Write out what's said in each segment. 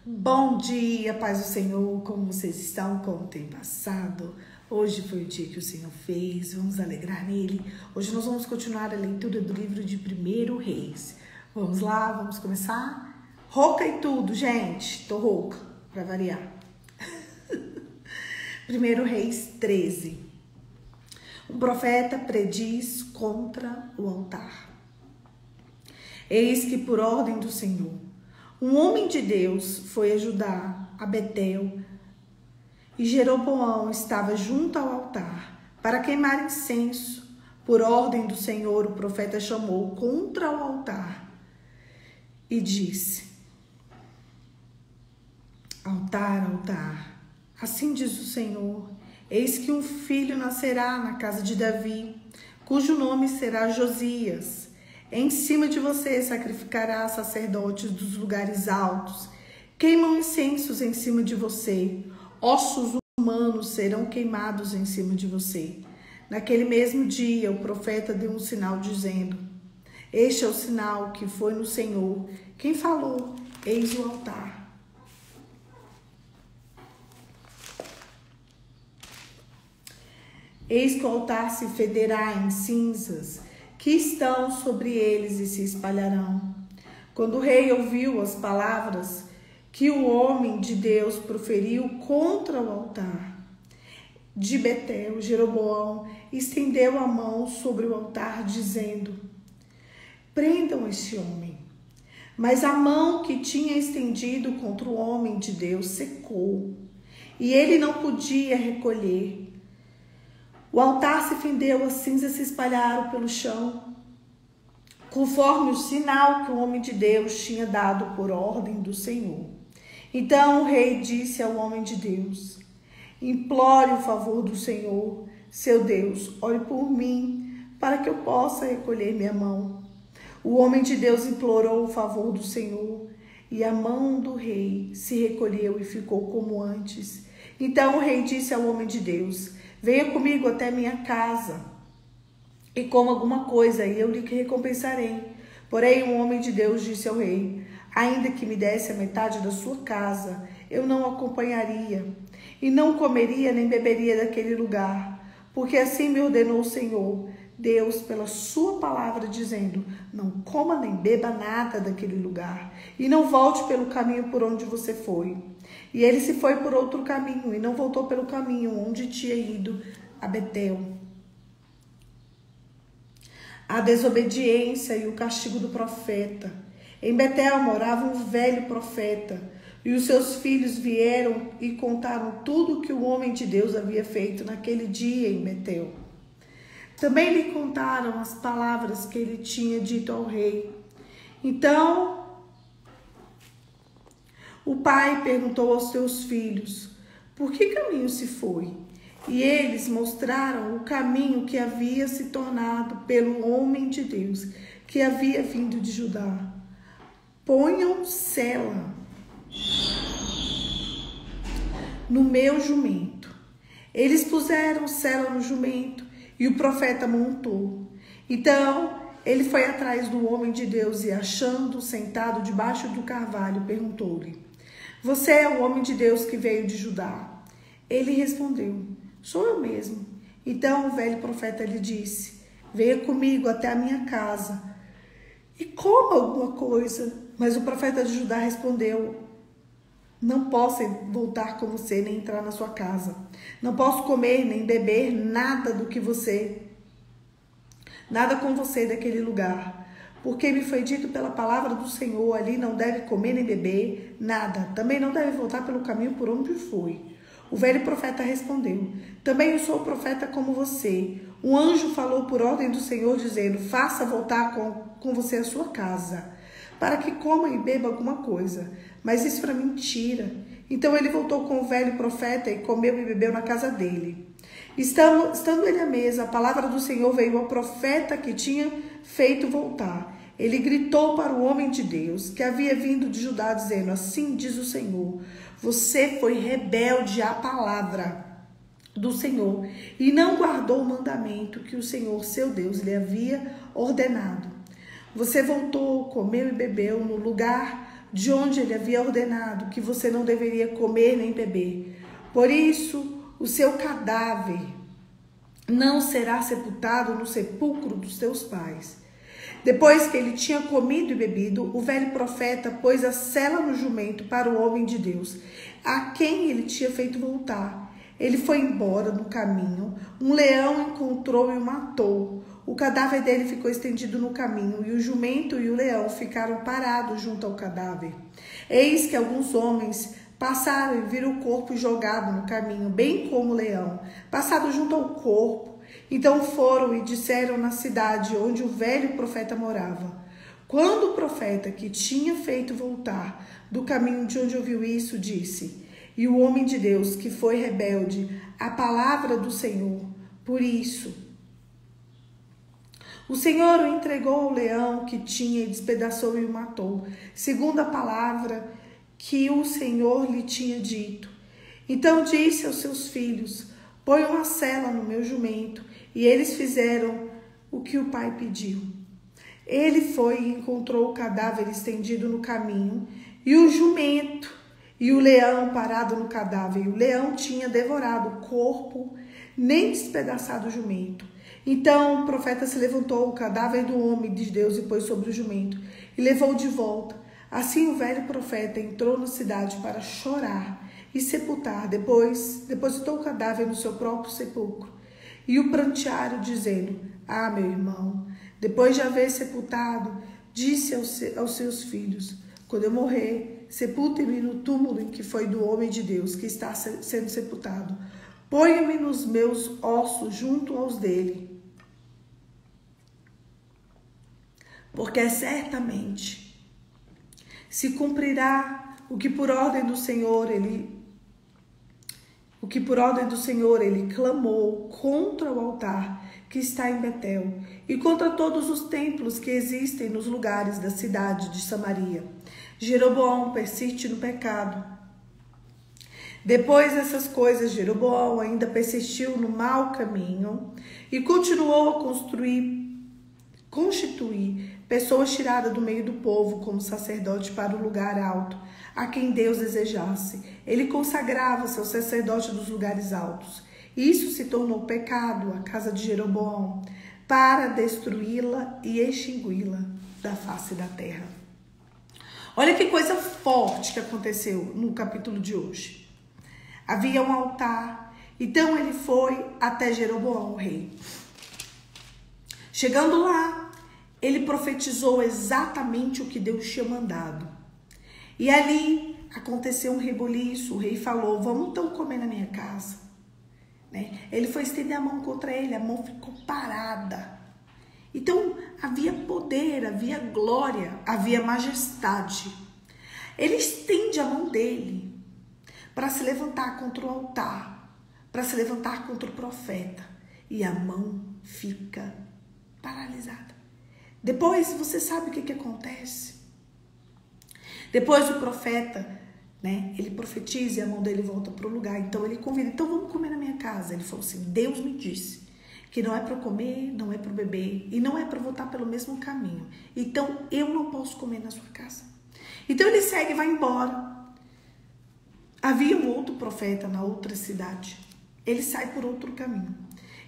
Bom dia, paz do Senhor, como vocês estão, como tem passado? Hoje foi o dia que o Senhor fez, vamos alegrar nele. Hoje nós vamos continuar a leitura do livro de 1 Reis. Vamos lá, vamos começar? Rouca e tudo, gente, tô rouca, pra variar. 1 Reis 13. Um profeta prediz contra o altar. Eis que por ordem do Senhor, um homem de Deus foi ajudar a Betel, e Jeroboão estava junto ao altar para queimar incenso. Por ordem do Senhor, o profeta chamou contra o altar e disse: Altar, altar, assim diz o Senhor, eis que um filho nascerá na casa de Davi, cujo nome será Josias. Em cima de você sacrificará sacerdotes dos lugares altos, queimam incensos em cima de você, ossos humanos serão queimados em cima de você. Naquele mesmo dia, o profeta deu um sinal dizendo: Este é o sinal que foi no Senhor. Quem falou? Eis o altar. Eis que o altar se federá em cinzas, que estão sobre eles e se espalharão. Quando o rei ouviu as palavras que o homem de Deus proferiu contra o altar de Betel, Jeroboão estendeu a mão sobre o altar, dizendo: Prendam este homem. Mas a mão que tinha estendido contra o homem de Deus secou, e ele não podia recolher. O altar se fendeu, as cinzas se espalharam pelo chão, conforme o sinal que o homem de Deus tinha dado por ordem do Senhor. Então o rei disse ao homem de Deus: Implore o favor do Senhor, seu Deus, ore por mim, para que eu possa recolher minha mão. O homem de Deus implorou o favor do Senhor, e a mão do rei se recolheu e ficou como antes. Então o rei disse ao homem de Deus: Venha comigo até minha casa e coma alguma coisa, e eu lhe recompensarei. Porém, o homem de Deus disse ao rei: Ainda que me desse a metade da sua casa, eu não o acompanharia, e não comeria nem beberia daquele lugar, porque assim me ordenou o Senhor, Deus, pela sua palavra, dizendo: Não coma nem beba nada daquele lugar, e não volte pelo caminho por onde você foi. E ele se foi por outro caminho, e não voltou pelo caminho onde tinha ido a Betel. A desobediência e o castigo do profeta. Em Betel morava um velho profeta, e os seus filhos vieram e contaram tudo o que o homem de Deus havia feito naquele dia em Betel. Também lhe contaram as palavras que ele tinha dito ao rei. Então o pai perguntou aos seus filhos: Por que caminho se foi? E eles mostraram o caminho que havia se tornado pelo homem de Deus, que havia vindo de Judá. Ponham sela no meu jumento. Eles puseram sela no jumento e o profeta montou. Então ele foi atrás do homem de Deus e, achando-o sentado debaixo do carvalho, perguntou-lhe: Você é o homem de Deus que veio de Judá? Ele respondeu: Sou eu mesmo. Então o velho profeta lhe disse: Venha comigo até a minha casa e coma alguma coisa. Mas o profeta de Judá respondeu: Não posso voltar com você nem entrar na sua casa. Não posso comer nem beber nada com você daquele lugar. Porque me foi dito pela palavra do Senhor, ali não deve comer nem beber nada. Também não deve voltar pelo caminho por onde foi. O velho profeta respondeu: Também eu sou profeta como você. Um anjo falou por ordem do Senhor, dizendo: Faça voltar com você a sua casa, para que coma e beba alguma coisa. Mas isso era mentira. Então ele voltou com o velho profeta e comeu e bebeu na casa dele. Estando ele à mesa, a palavra do Senhor veio ao profeta que tinha feito voltar. Ele gritou para o homem de Deus, que havia vindo de Judá, dizendo: Assim diz o Senhor, você foi rebelde à palavra do Senhor e não guardou o mandamento que o Senhor, seu Deus, lhe havia ordenado. Você voltou, comeu e bebeu no lugar de onde ele havia ordenado que você não deveria comer nem beber. Por isso, o seu cadáver não será sepultado no sepulcro dos teus pais. Depois que ele tinha comido e bebido, o velho profeta pôs a sela no jumento para o homem de Deus, a quem ele tinha feito voltar. Ele foi embora no caminho, um leão encontrou e o matou. O cadáver dele ficou estendido no caminho, e o jumento e o leão ficaram parados junto ao cadáver. Eis que alguns homens passaram e viram o corpo jogado no caminho, bem como o leão, passado junto ao corpo. Então foram e disseram na cidade onde o velho profeta morava. Quando o profeta que tinha feito voltar do caminho de onde ouviu isso, disse: e o homem de Deus que foi rebelde à palavra do Senhor, por isso o Senhor o entregou ao leão que tinha e despedaçou e o matou, segundo a palavra que o Senhor lhe tinha dito. Então disse aos seus filhos: põe uma sela no meu jumento. E eles fizeram o que o pai pediu. Ele foi e encontrou o cadáver estendido no caminho, e o jumento e o leão parado no cadáver. E o leão tinha devorado o corpo, nem despedaçado o jumento. Então o profeta se levantou, o cadáver do homem de Deus, e pôs sobre o jumento, e levou de volta. Assim o velho profeta entrou na cidade para chorar e sepultar. Depois depositou o cadáver no seu próprio sepulcro. E o prantearam, dizendo: ah, meu irmão, depois de haver sepultado, disse aos seus filhos: quando eu morrer, sepultem-me no túmulo em que foi do homem de Deus que está sendo sepultado. Ponha-me nos meus ossos junto aos dele. Porque certamente se cumprirá o que por ordem do Senhor ele clamou contra o altar que está em Betel e contra todos os templos que existem nos lugares da cidade de Samaria. Jeroboão persiste no pecado. Depois dessas coisas, Jeroboão ainda persistiu no mau caminho e continuou a constituir pessoas tiradas do meio do povo como sacerdote para o lugar alto, a quem Deus desejasse. Ele consagrava-se ao sacerdote dos lugares altos. Isso se tornou pecado, a casa de Jeroboão, para destruí-la e extingui-la da face da terra. Olha que coisa forte que aconteceu no capítulo de hoje. Havia um altar, então ele foi até Jeroboão, o rei. Chegando lá, ele profetizou exatamente o que Deus tinha mandado. E ali aconteceu um rebuliço. O rei falou: vamos então comer na minha casa. Ele foi estender a mão contra ele, a mão ficou parada. Então havia poder, havia glória, havia majestade. Ele estende a mão dele para se levantar contra o altar, para se levantar contra o profeta. E a mão fica paralisada. Depois, você sabe o que acontece? Depois o profeta, ele profetiza e a mão dele volta para o lugar. Então ele convida: então vamos comer na minha casa. Ele falou assim: Deus me disse que não é para comer, não é para beber e não é para voltar pelo mesmo caminho. Então eu não posso comer na sua casa. Então ele segue e vai embora. Havia um outro profeta na outra cidade. Ele sai por outro caminho.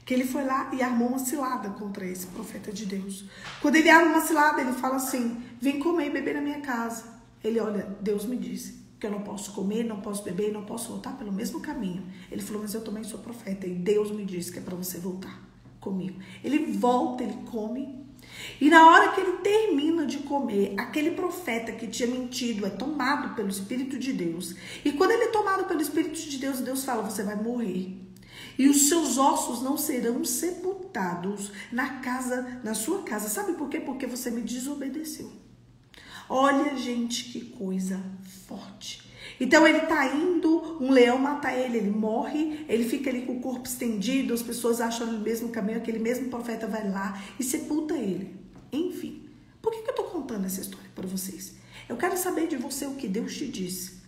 Que ele foi lá e armou uma cilada contra esse profeta de Deus. Quando ele arma uma cilada, ele fala assim: vem comer e beber na minha casa. Ele: olha, Deus me disse que eu não posso comer, não posso beber e não posso voltar pelo mesmo caminho. Ele falou: mas eu também sou profeta e Deus me disse que é para você voltar comigo. Ele volta, ele come. E na hora que ele termina de comer, aquele profeta que tinha mentido é tomado pelo Espírito de Deus. E quando ele é tomado pelo Espírito de Deus, Deus fala: você vai morrer. E os seus ossos não serão sepultados na sua casa. Sabe por quê? Porque você me desobedeceu. Olha, gente, que coisa forte. Então ele tá indo, um leão mata ele, ele morre, ele fica ali com o corpo estendido, as pessoas acham no mesmo caminho, aquele mesmo profeta vai lá e sepulta ele. Enfim, por que eu tô contando essa história para vocês? Eu quero saber de você o que Deus te disse.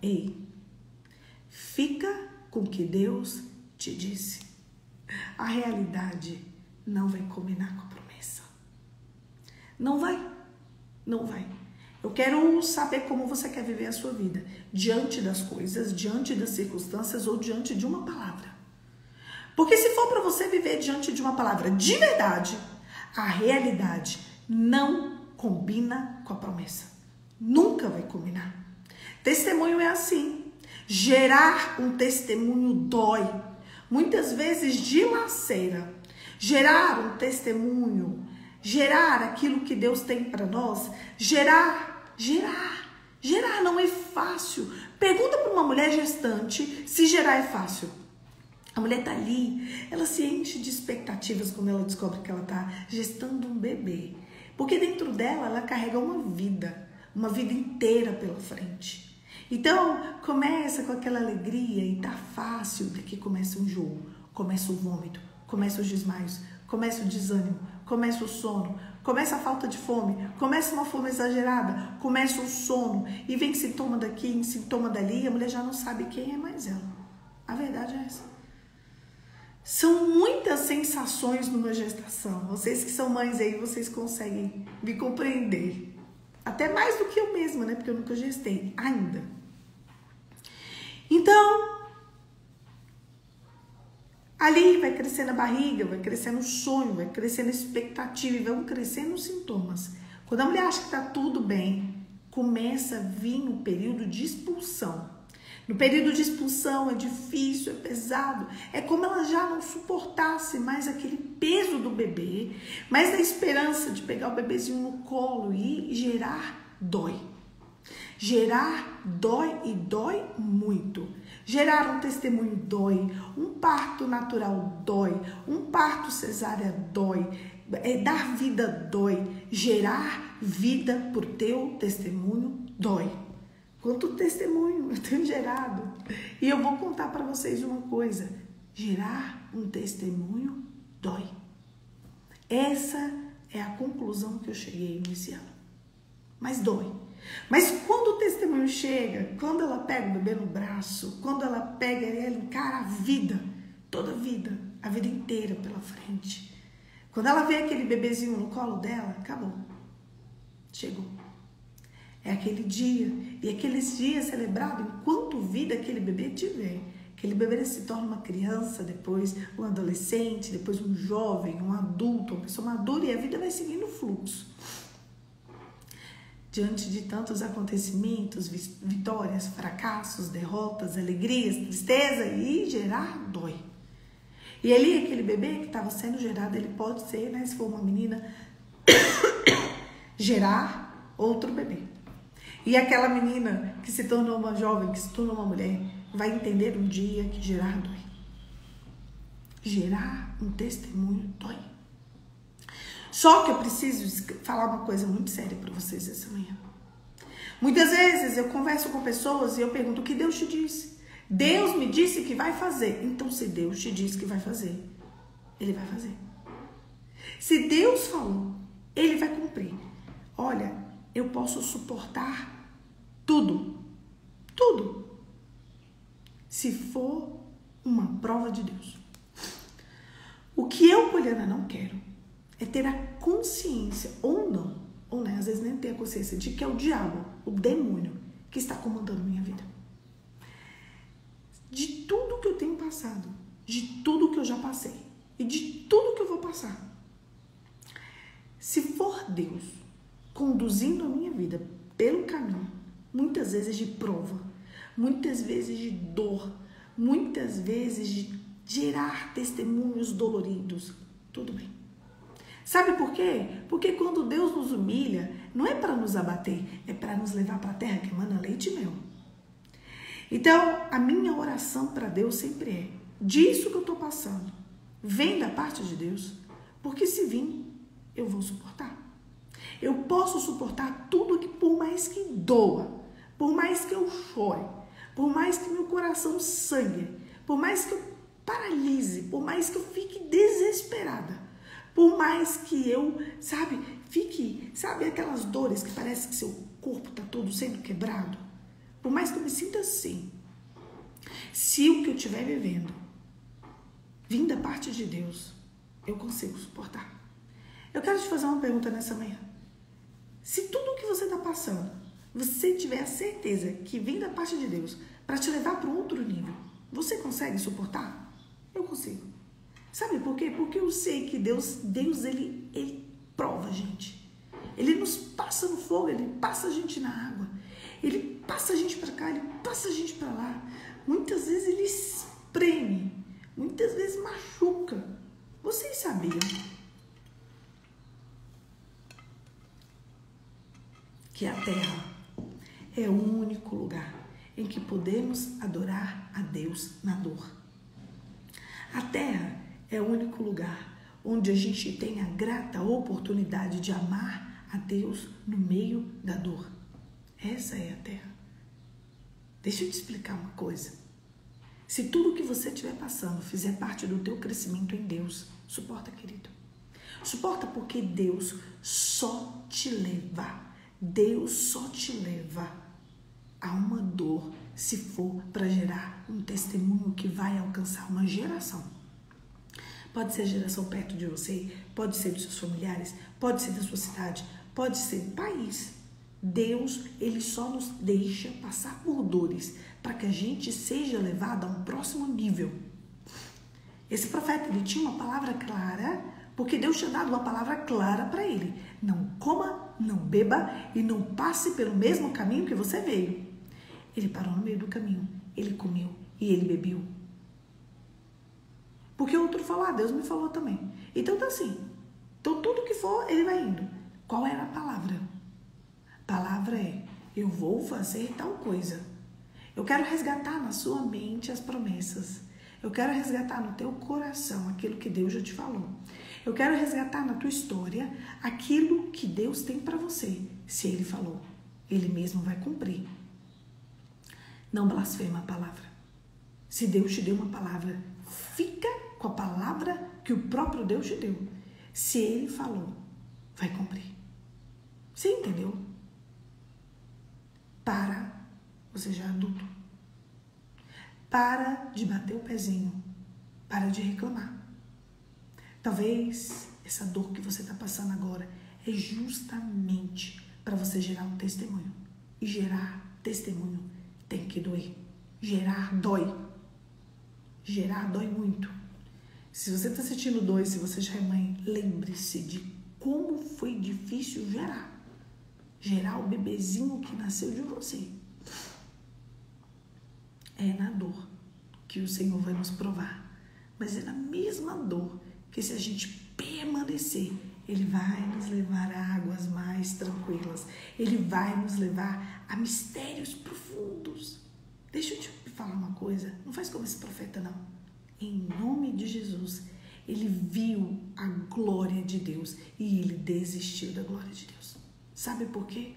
Ei, fica com o que Deus te disse. A realidade não vai combinar com a promessa. Não vai. Não vai. Eu quero saber como você quer viver a sua vida. Diante das coisas, diante das circunstâncias ou diante de uma palavra. Porque se for para você viver diante de uma palavra de verdade, a realidade não combina com a promessa. Nunca vai combinar. Testemunho é assim. Gerar um testemunho dói. Muitas vezes dilacera. Gerar um testemunho, gerar aquilo que Deus tem para nós, gerar não é fácil. Pergunta para uma mulher gestante se gerar é fácil. A mulher tá ali, ela se enche de expectativas quando ela descobre que ela tá gestando um bebê. Porque dentro dela, ela carrega uma vida inteira pela frente. Então, começa com aquela alegria e tá fácil, daqui começa o enjoo, começa o vômito, começa os desmaios, começa o desânimo, começa o sono, começa a falta de fome, começa uma fome exagerada, começa o sono, e vem sintoma daqui, sintoma dali, e a mulher já não sabe quem é mais ela. A verdade é essa. São muitas sensações numa gestação. Vocês que são mães aí, vocês conseguem me compreender. Até mais do que eu mesma, né? Porque eu nunca gestei ainda. Então, ali vai crescendo a barriga, vai crescendo o sonho, vai crescendo a expectativa e vão crescendo os sintomas. Quando a mulher acha que está tudo bem, começa a vir o período de expulsão. No período de expulsão é difícil, é pesado. É como ela já não suportasse mais aquele peso do bebê, mas a esperança de pegar o bebezinho no colo e gerar dói. Gerar dói e dói muito. Gerar um testemunho dói, um parto natural dói, um parto cesárea dói, dar vida dói, gerar vida por teu testemunho dói. Quanto testemunho eu tenho gerado. E eu vou contar para vocês uma coisa. Gerar um testemunho dói. Essa é a conclusão que eu cheguei nesse ano. Mas dói. Mas quando o testemunho chega, quando ela pega o bebê no braço, quando ela pega e ela encara a vida, toda a vida inteira pela frente. Quando ela vê aquele bebezinho no colo dela, acabou. Chegou. É aquele dia, e aqueles dias celebrados enquanto vida aquele bebê tiver. Aquele bebê se torna uma criança, depois um adolescente, depois um jovem, um adulto, uma pessoa madura, e a vida vai seguindo o fluxo. Diante de tantos acontecimentos, vitórias, fracassos, derrotas, alegrias, tristeza, e gerar dói. E ali aquele bebê que estava sendo gerado, ele pode ser, né, se for uma menina, gerar outro bebê. E aquela menina que se tornou uma jovem, que se tornou uma mulher, vai entender um dia que gerar dói. Gerar um testemunho dói. Só que eu preciso falar uma coisa muito séria para vocês essa manhã. Muitas vezes eu converso com pessoas e eu pergunto o que Deus te disse. Deus me disse que vai fazer. Então, se Deus te disse que vai fazer, Ele vai fazer. Se Deus falou, Ele vai cumprir. Olha, eu posso suportar tudo, se for uma prova de Deus. O que eu, Poliana, não quero é ter a consciência, ou não, ou né, às vezes nem ter a consciência de que é o diabo, o demônio, que está comandando minha vida. De tudo que eu tenho passado, de tudo que eu já passei e de tudo que eu vou passar, se for Deus conduzindo a minha vida pelo caminho, muitas vezes de prova, muitas vezes de dor, muitas vezes de gerar testemunhos doloridos, tudo bem. Sabe por quê? Porque quando Deus nos humilha, não é para nos abater, é para nos levar para a terra que emana leite e mel. Então, a minha oração para Deus sempre é, disso que eu estou passando, vem da parte de Deus, porque se vir, eu vou suportar. Eu posso suportar tudo que, por mais que doa, por mais que eu chore, por mais que meu coração sangre, por mais que eu paralise, por mais que eu fique desesperada, por mais que eu, sabe aquelas dores que parece que seu corpo está todo sendo quebrado, por mais que eu me sinta assim, se o que eu estiver vivendo vir da parte de Deus, eu consigo suportar. Eu quero te fazer uma pergunta nessa manhã. Se tudo o que você está passando, você tiver a certeza que vem da parte de Deus para te levar para um outro nível, você consegue suportar? Eu consigo. Sabe por quê? Porque eu sei que Deus ele prova a gente. Ele nos passa no fogo, ele passa a gente na água. Ele passa a gente para cá, ele passa a gente para lá. Muitas vezes ele espreme, muitas vezes machuca. Vocês sabiam que a terra é o único lugar em que podemos adorar a Deus na dor? A terra é o único lugar onde a gente tem a grata oportunidade de amar a Deus no meio da dor. Essa é a terra. Deixa eu te explicar uma coisa. Se tudo que você estiver passando fizer parte do teu crescimento em Deus, suporta, querido. Suporta, porque Deus só te leva a uma dor se for para gerar um testemunho que vai alcançar uma geração. Pode ser a geração perto de você, pode ser dos seus familiares, pode ser da sua cidade, pode ser do país. Deus, ele só nos deixa passar por dores para que a gente seja levado a um próximo nível. Esse profeta, ele tinha uma palavra clara, porque Deus tinha dado uma palavra clara para ele. Não coma, não beba e não passe pelo mesmo caminho que você veio. Ele parou no meio do caminho, ele comeu e ele bebeu. Porque o outro falou, Deus me falou também. Então tá assim. Então tudo que for, ele vai indo. Qual era a palavra? A palavra é, eu vou fazer tal coisa. Eu quero resgatar na sua mente as promessas. Eu quero resgatar no teu coração aquilo que Deus já te falou. Eu quero resgatar na tua história aquilo que Deus tem para você. Se Ele falou, Ele mesmo vai cumprir. Não blasfema a palavra. Se Deus te deu uma palavra, fica com a palavra que o próprio Deus te deu. Se Ele falou, vai cumprir. Você entendeu? Para, você já é adulto. Para de bater o pezinho. Para de reclamar. Talvez essa dor que você está passando agora é justamente para você gerar um testemunho. E gerar testemunho tem que doer. Gerar dói. Gerar dói muito. Se você está sentindo dor, se você já é mãe, lembre-se de como foi difícil gerar. Gerar o bebezinho que nasceu de você. É na dor que o Senhor vai nos provar. Mas é na mesma dor que, se a gente permanecer, Ele vai nos levar a águas mais tranquilas. Ele vai nos levar a mistérios profundos. Deixa eu te falar uma coisa. Não faz como esse profeta, não. Em nome de Jesus, ele viu a glória de Deus e ele desistiu da glória de Deus. Sabe por quê?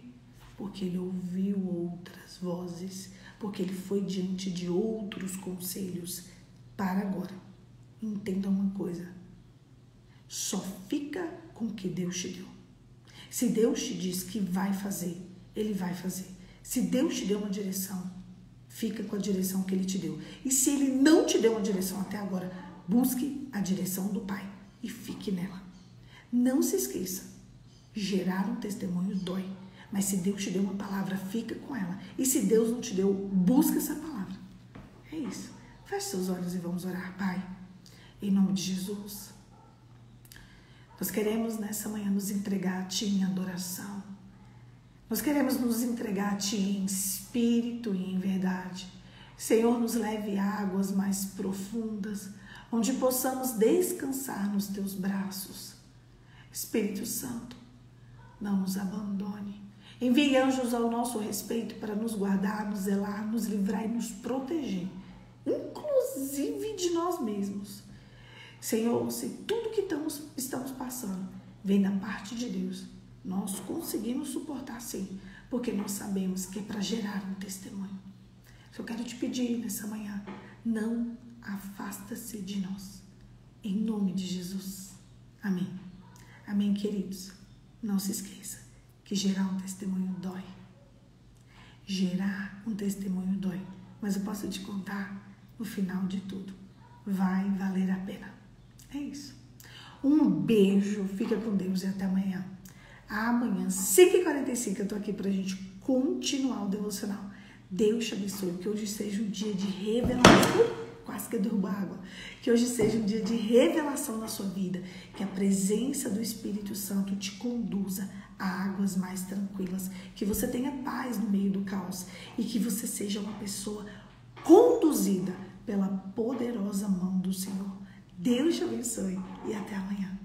Porque ele ouviu outras vozes, porque ele foi diante de outros conselhos. Para agora. Entenda uma coisa. Só fica com o que Deus te deu. Se Deus te diz que vai fazer, Ele vai fazer. Se Deus te deu uma direção, fica com a direção que Ele te deu. E se Ele não te deu uma direção até agora, busque a direção do Pai e fique nela. Não se esqueça, gerar um testemunho dói. Mas se Deus te deu uma palavra, fica com ela. E se Deus não te deu, busca essa palavra. É isso. Feche seus olhos e vamos orar. Pai, em nome de Jesus, nós queremos nessa manhã nos entregar a Ti em adoração. Nós queremos nos entregar a Ti em espírito e em verdade. Senhor, nos leve a águas mais profundas, onde possamos descansar nos Teus braços. Espírito Santo, não nos abandone. Envie anjos ao nosso respeito para nos guardar, nos zelar, nos livrar e nos proteger, inclusive de nós mesmos. Senhor, se tudo que estamos passando vem da parte de Deus, nós conseguimos suportar sim, porque nós sabemos que é para gerar um testemunho. Eu quero te pedir nessa manhã, não afasta-se de nós. Em nome de Jesus. Amém. Amém, queridos. Não se esqueça que gerar um testemunho dói. Gerar um testemunho dói. Mas eu posso te contar, no final de tudo, vai valer a pena. É isso. Um beijo, fica com Deus e até amanhã. Amanhã, 5h45, eu tô aqui pra gente continuar o devocional. Deus te abençoe, que hoje seja um dia de revelação. Quase que derrubar água. Que hoje seja um dia de revelação na sua vida. Que a presença do Espírito Santo te conduza a águas mais tranquilas. Que você tenha paz no meio do caos. E que você seja uma pessoa conduzida pela poderosa mão do Senhor. Deus te abençoe e até amanhã.